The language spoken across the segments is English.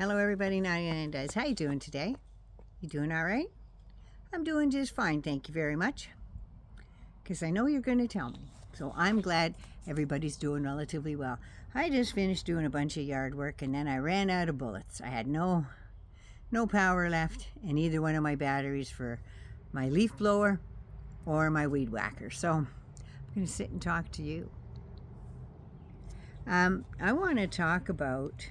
Hello everybody, 99 Does. How you doing today? You doing all right? I'm doing just fine, thank you very much. Because I know you're going to tell me. So I'm glad everybody's doing relatively well. I just finished doing a bunch of yard work and then I ran out of bullets. I had no power left in either one of my batteries for my leaf blower or my weed whacker. So I'm going to sit and talk to you. I want to talk about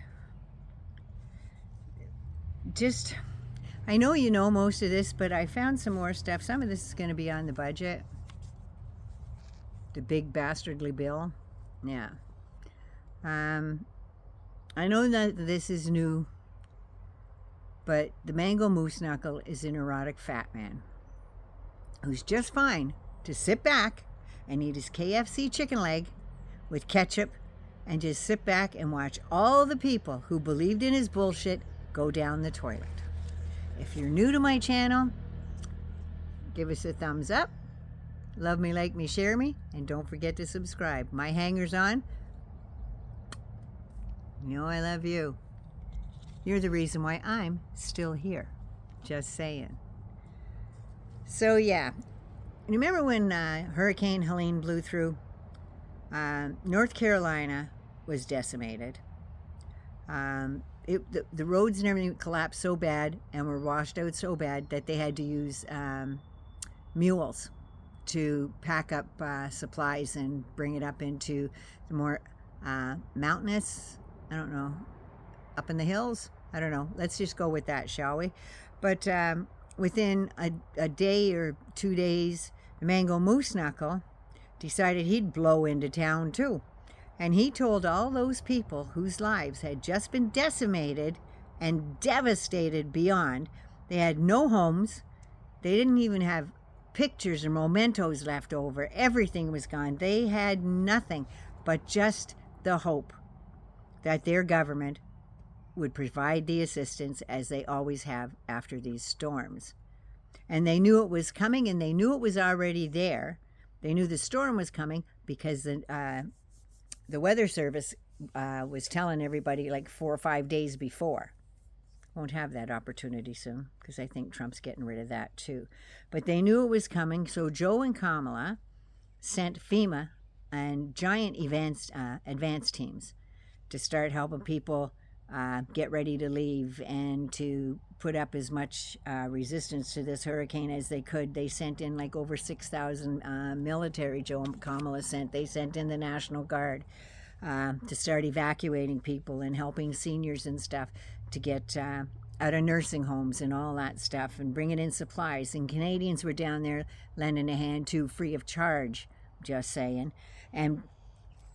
I know you know most of this, but I found some more stuff. Some of this is going to be on the budget. The big bastardly bill. Yeah. I know that this is new, but the mango moose knuckle is an erotic fat man who's just fine to sit back and eat his KFC chicken leg with ketchup and just sit back and watch all the people who believed in his bullshit go down the toilet. If you're new to my channel, give us a thumbs up. Love me, like me, share me, and don't forget to subscribe. My hangers on, you know I love you. You're the reason why I'm still here. Just saying. So yeah, remember when Hurricane Helene blew through? North Carolina was decimated. The roads and everything collapsed so bad and were washed out so bad that they had to use mules to pack up supplies and bring it up into the more mountainous, I don't know, up in the hills. I don't know. Let's just go with that, shall we? But within a day or 2 days, the mango moose knuckle decided he'd blow into town too. And he told all those people whose lives had just been decimated and devastated beyond. They had no homes. They didn't even have pictures or mementos left over. Everything was gone. They had nothing but just the hope that their government would provide the assistance as they always have after these storms. And they knew it was coming, and they knew it was already there. They knew the storm was coming because the weather service was telling everybody like 4 or 5 days before. Won't have that opportunity soon because I think Trump's getting rid of that too. But they knew it was coming, so Joe and Kamala sent FEMA and giant advance teams to start helping people get ready to leave and to put up as much resistance to this hurricane as they could. They sent in like over 6,000 military. Joe and Kamala they sent in the National Guard to start evacuating people and helping seniors and stuff to get out of nursing homes and all that stuff and bringing in supplies. And Canadians were down there lending a hand too, free of charge, just saying. And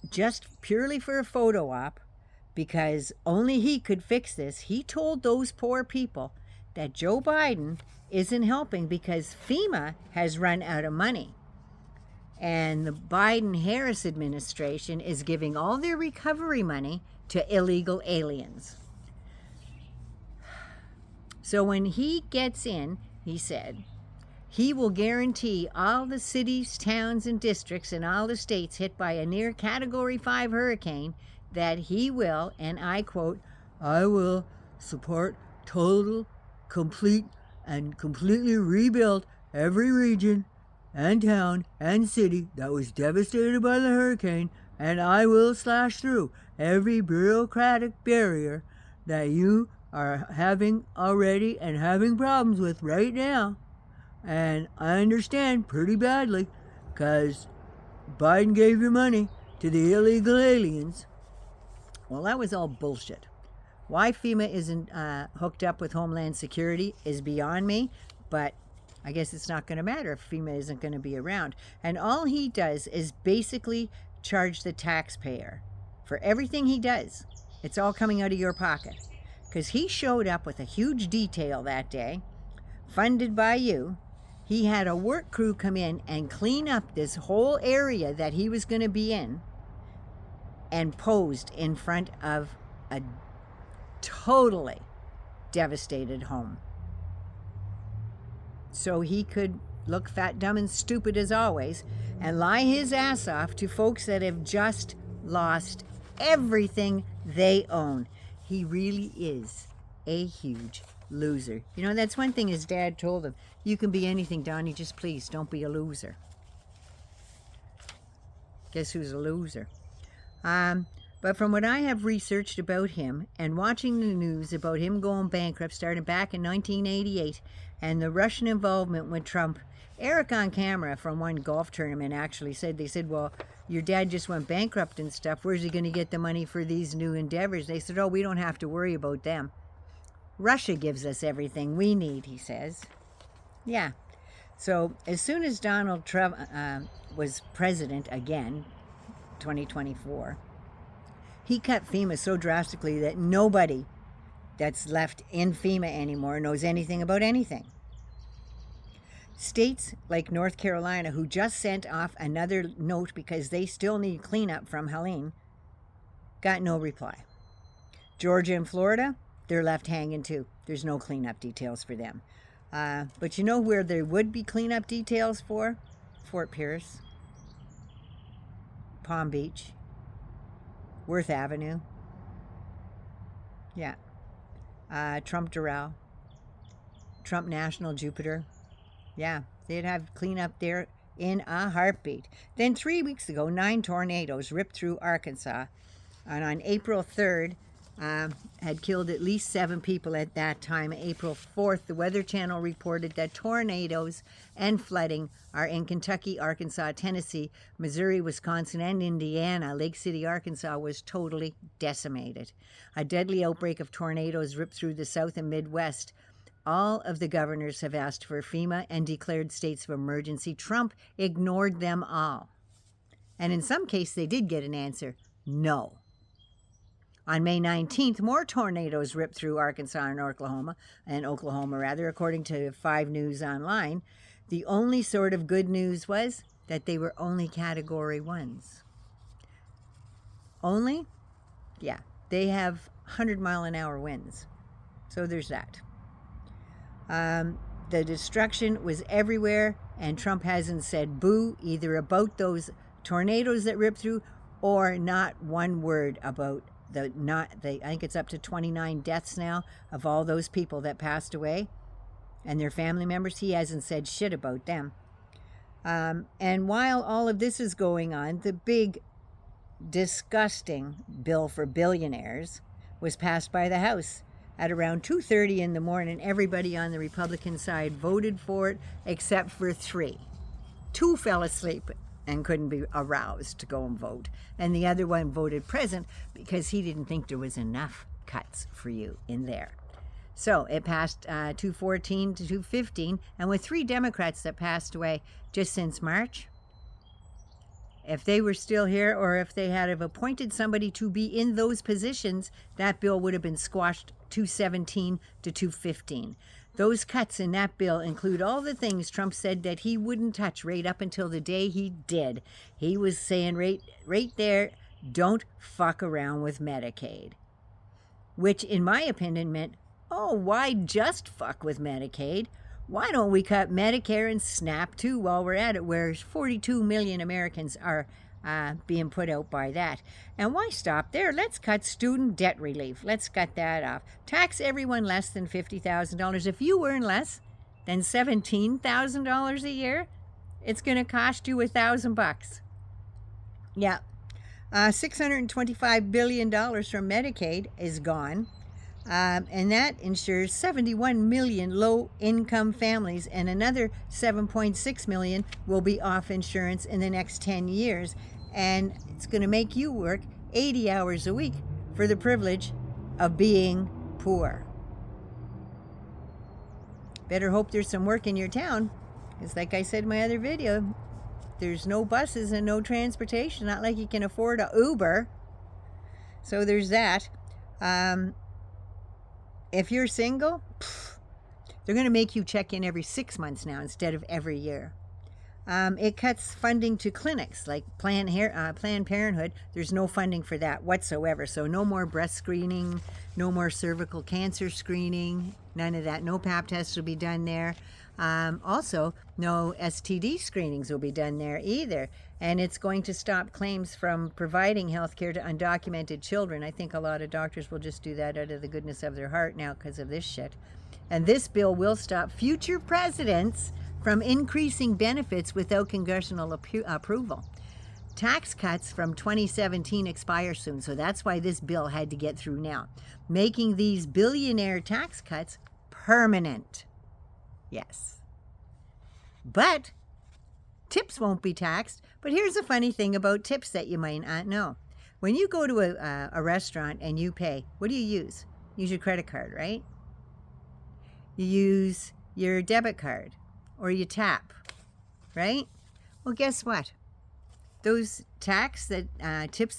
just purely for a photo op, because only he could fix this, he told those poor people that Joe Biden isn't helping because FEMA has run out of money. And the Biden-Harris administration is giving all their recovery money to illegal aliens. So when he gets in, he said, he will guarantee all the cities, towns, and districts in all the states hit by a near Category 5 hurricane that he will, and I quote, I will support total, complete, and completely rebuild every region and town and city that was devastated by the hurricane, and I will slash through every bureaucratic barrier that you are having already and having problems with right now. And I understand pretty badly because Biden gave your money to the illegal aliens. Well, that was all bullshit. Why FEMA isn't hooked up with Homeland Security is beyond me, but I guess it's not going to matter if FEMA isn't going to be around. And all he does is basically charge the taxpayer for everything he does. It's all coming out of your pocket. Because he showed up with a huge detail that day, funded by you. He had a work crew come in and clean up this whole area that he was going to be in, and posed in front of a totally devastated home. So he could look fat, dumb, and stupid as always and lie his ass off to folks that have just lost everything they own. He really is a huge loser. You know, that's one thing his dad told him. You can be anything, Donnie, just please don't be a loser. Guess who's a loser? But from what I have researched about him and watching the news about him going bankrupt starting back in 1988 and the Russian involvement with Trump, Eric on camera from one golf tournament actually said, they said, well, your dad just went bankrupt and stuff. Where's he going to get the money for these new endeavors? They said, oh, we don't have to worry about them. Russia gives us everything we need, he says. Yeah. So as soon as Donald Trump was president again, 2024, he cut FEMA so drastically that nobody that's left in FEMA anymore knows anything about anything. States like North Carolina, who just sent off another note because they still need cleanup from Helene, got no reply. Georgia and Florida, they're left hanging too. There's no cleanup details for them. But you know where there would be cleanup details for? Fort Pierce, Palm Beach, Worth Avenue. Yeah. Trump Doral, Trump National Jupiter. Yeah, they'd have cleanup there in a heartbeat. Then 3 weeks ago, 9 tornadoes ripped through Arkansas. And on April 3rd, had killed at least 7 people at that time. April 4th, the Weather Channel reported that tornadoes and flooding are in Kentucky, Arkansas, Tennessee, Missouri, Wisconsin, and Indiana. Lake City, Arkansas was totally decimated. A deadly outbreak of tornadoes ripped through the South and Midwest. All of the governors have asked for FEMA and declared states of emergency. Trump ignored them all. And in some cases, they did get an answer, no. On May 19th, more tornadoes ripped through Arkansas and Oklahoma, according to 5 News Online. The only sort of good news was that they were only Category 1s. Only? Yeah, they have 100-mile-an-hour winds. So there's that. The destruction was everywhere, and Trump hasn't said boo either about those tornadoes that ripped through or not one word about I think it's up to 29 deaths now of all those people that passed away and their family members. He hasn't said shit about them. And while all of this is going on, the big, disgusting bill for billionaires was passed by the House. At around 2:30 in the morning, everybody on the Republican side voted for it except for 3. 2 fell asleep and couldn't be aroused to go and vote. And the other one voted present because he didn't think there was enough cuts for you in there. So it passed 214 to 215, and with 3 Democrats that passed away just since March, if they were still here or if they had have appointed somebody to be in those positions, that bill would have been squashed 217 to 215. Those cuts in that bill include all the things Trump said that he wouldn't touch right up until the day he did. He was saying right there, don't fuck around with Medicaid. Which, in my opinion, meant, oh, why just fuck with Medicaid? Why don't we cut Medicare and SNAP too while we're at it, where 42 million Americans are being put out by that? And why stop there? Let's cut student debt relief. Let's cut that off. Tax everyone less than $50,000. If you earn less than $17,000 a year, it's going to cost you $1,000. Yeah. $625 billion from Medicaid is gone. And that ensures 71 million low-income families, and another 7.6 million will be off insurance in the next 10 years. And it's going to make you work 80 hours a week for the privilege of being poor. Better hope there's some work in your town, because like I said in my other video, there's no buses and no transportation. Not like you can afford an Uber. So there's that. If you're single, they're going to make you check in every 6 months now instead of every year. It cuts funding to clinics like Planned Parenthood. There's no funding for that whatsoever. So no more breast screening, No more cervical cancer screening, none of that. No pap tests will be done there. Also, no STD screenings will be done there either. And it's going to stop claims from providing health care to undocumented children. I think a lot of doctors will just do that out of the goodness of their heart now because of this shit. And this bill will stop future presidents from increasing benefits without congressional approval. Tax cuts from 2017 expire soon, so that's why this bill had to get through now, making these billionaire tax cuts permanent. Yes. But tips won't be taxed. But here's a funny thing about tips that you might not know. When you go to a restaurant and you pay, what do you use? Use your credit card, right? You use your debit card or you tap, right? Well, guess what? Those tips that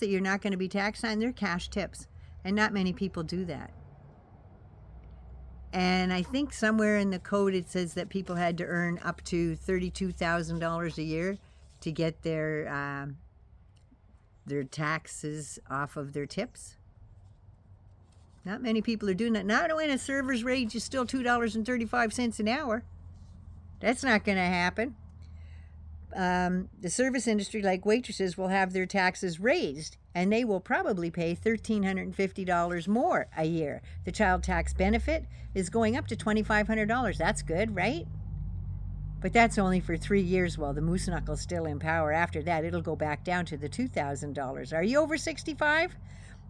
you're not going to be taxed on, they're cash tips. And not many people do that. And I think somewhere in the code it says that people had to earn up to $32,000 a year to get their taxes off of their tips. Not many people are doing that. Not when a server's wage is still $2.35 an hour. That's not going to happen. The service industry, like waitresses, will have their taxes raised, and they will probably pay $1,350 more a year. The child tax benefit is going up to $2,500. That's good, right? But that's only for 3 years while the moose knuckle's still in power. After that, it'll go back down to the $2,000. Are you over 65?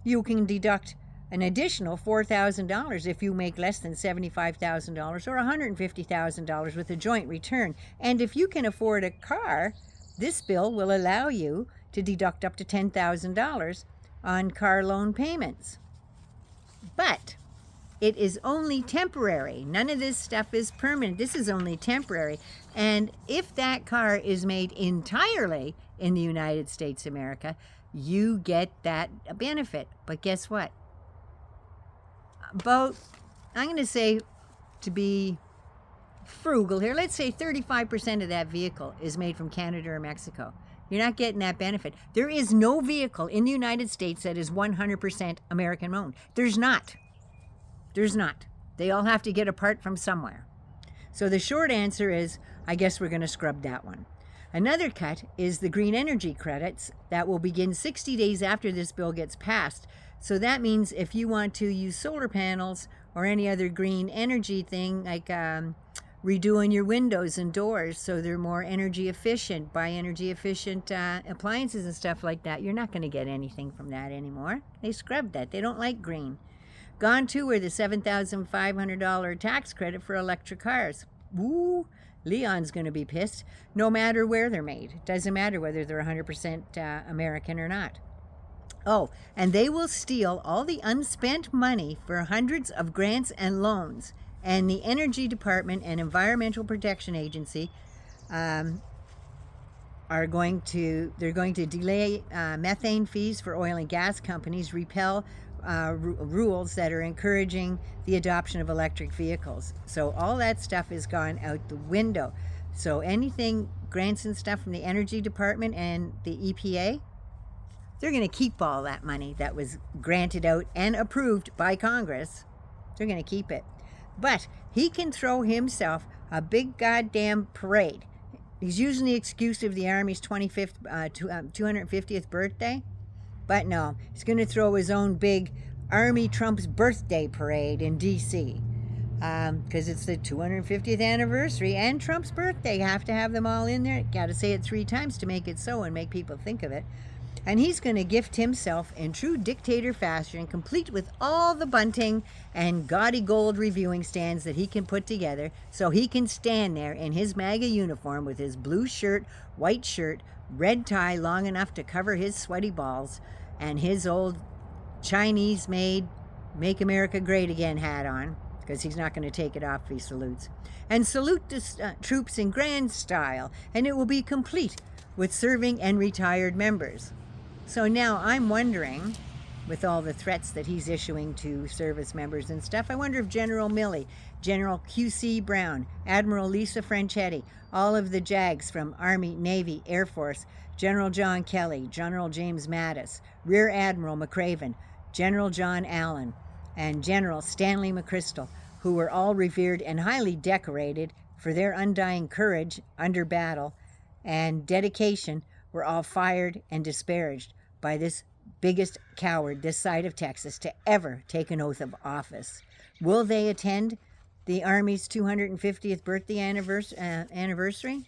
You can deduct an additional $4,000 if you make less than $75,000 or $150,000 with a joint return. And if you can afford a car, this bill will allow you to deduct up to $10,000 on car loan payments. But it is only temporary. None of this stuff is permanent. This is only temporary. And if that car is made entirely in the United States of America, you get that benefit. But guess what? I'm going to say, to be frugal here, let's say 35% of that vehicle is made from Canada or Mexico. You're not getting that benefit. There is no vehicle in the United States that is 100% American owned. There's not. They all have to get a part from somewhere. So the short answer is, I guess we're going to scrub that one. Another cut is the green energy credits that will begin 60 days after this bill gets passed. So that means if you want to use solar panels or any other green energy thing, like redoing your windows and doors so they're more energy efficient, buy energy efficient appliances and stuff like that, you're not going to get anything from that anymore. They scrubbed that. They don't like green. Gone too are the $7,500 tax credit for electric cars. Woo! Leon's going to be pissed no matter where they're made. It doesn't matter whether they're 100% American or not. Oh, and they will steal all the unspent money for hundreds of grants and loans. And the Energy Department and Environmental Protection Agency are going to delay methane fees for oil and gas companies, repeal rules that are encouraging the adoption of electric vehicles. So all that stuff has gone out the window. So anything, grants and stuff from the Energy Department and the EPA, they're going to keep all that money that was granted out and approved by Congress. They're going to keep it. But he can throw himself a big goddamn parade. He's using the excuse of the Army's 250th birthday. But no, he's going to throw his own big Army Trump's birthday parade in D.C. Because it's the 250th anniversary and Trump's birthday. You have to have them all in there. Got to say it 3 times to make it so and make people think of it. And he's going to gift himself in true dictator fashion, complete with all the bunting and gaudy gold reviewing stands that he can put together, so he can stand there in his MAGA uniform with his blue shirt, white shirt, red tie long enough to cover his sweaty balls, and his old Chinese-made Make America Great Again hat on, because he's not going to take it off if he salutes, and salute the troops in grand style, and it will be complete with serving and retired members. So now I'm wondering, with all the threats that he's issuing to service members and stuff, I wonder if General Milley, General Q.C. Brown, Admiral Lisa Franchetti, all of the JAGs from Army, Navy, Air Force, General John Kelly, General James Mattis, Rear Admiral McCraven, General John Allen, and General Stanley McChrystal, who were all revered and highly decorated for their undying courage under battle and dedication, were all fired and disparaged by this biggest coward this side of Texas to ever take an oath of office. Will they attend the Army's 250th birthday anniversary?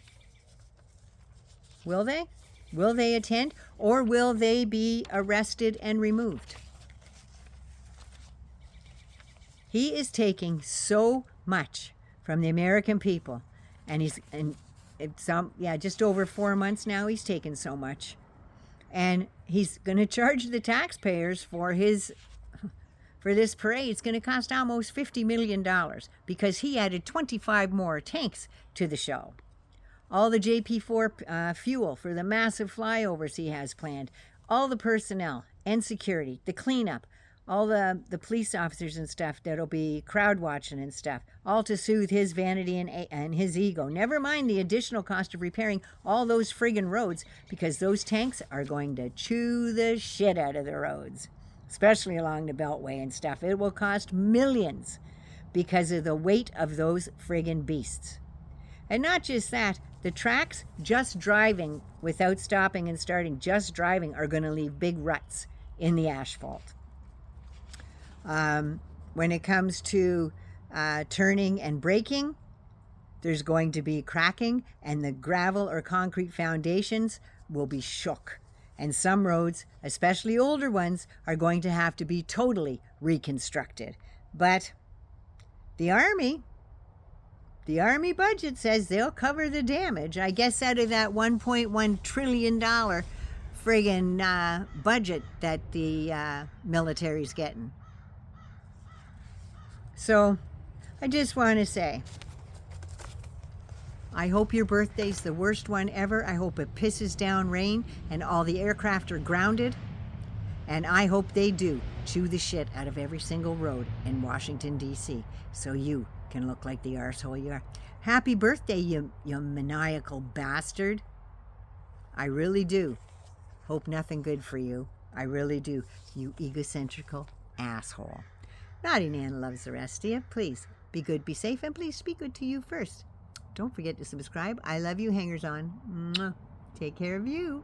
Will they? Will they attend, or will they be arrested and removed? He is taking so much from the American people, and just over 4 months now he's taken so much, and he's going to charge the taxpayers for this parade. It's going to cost almost $50 million because he added 25 more tanks to the show. All the JP4 fuel for the massive flyovers he has planned, all the personnel and security, the cleanup, all the police officers and stuff that'll be crowd watching and stuff, all to soothe his vanity and his ego. Never mind the additional cost of repairing all those friggin' roads, because those tanks are going to chew the shit out of the roads, especially along the Beltway and stuff. It will cost millions because of the weight of those friggin' beasts. And not just that, the tracks, just driving without stopping and starting, just driving, are going to leave big ruts in the asphalt. When it comes to turning and braking, there's going to be cracking, and the gravel or concrete foundations will be shook. And some roads, especially older ones, are going to have to be totally reconstructed. But the Army budget says they'll cover the damage. I guess out of that $1.1 trillion friggin' budget that the military's getting. So I just want to say, I hope your birthday's the worst one ever. I hope it pisses down rain and all the aircraft are grounded. And I hope they do chew the shit out of every single road in Washington, D.C. so you can look like the arsehole you are. Happy birthday, you maniacal bastard. I really do. Hope nothing good for you. I really do, you egocentrical asshole. Naughty Nan loves the rest of you. Please be good, be safe, and please be good to you first. Don't forget to subscribe. I love you, hangers on. Take care of you.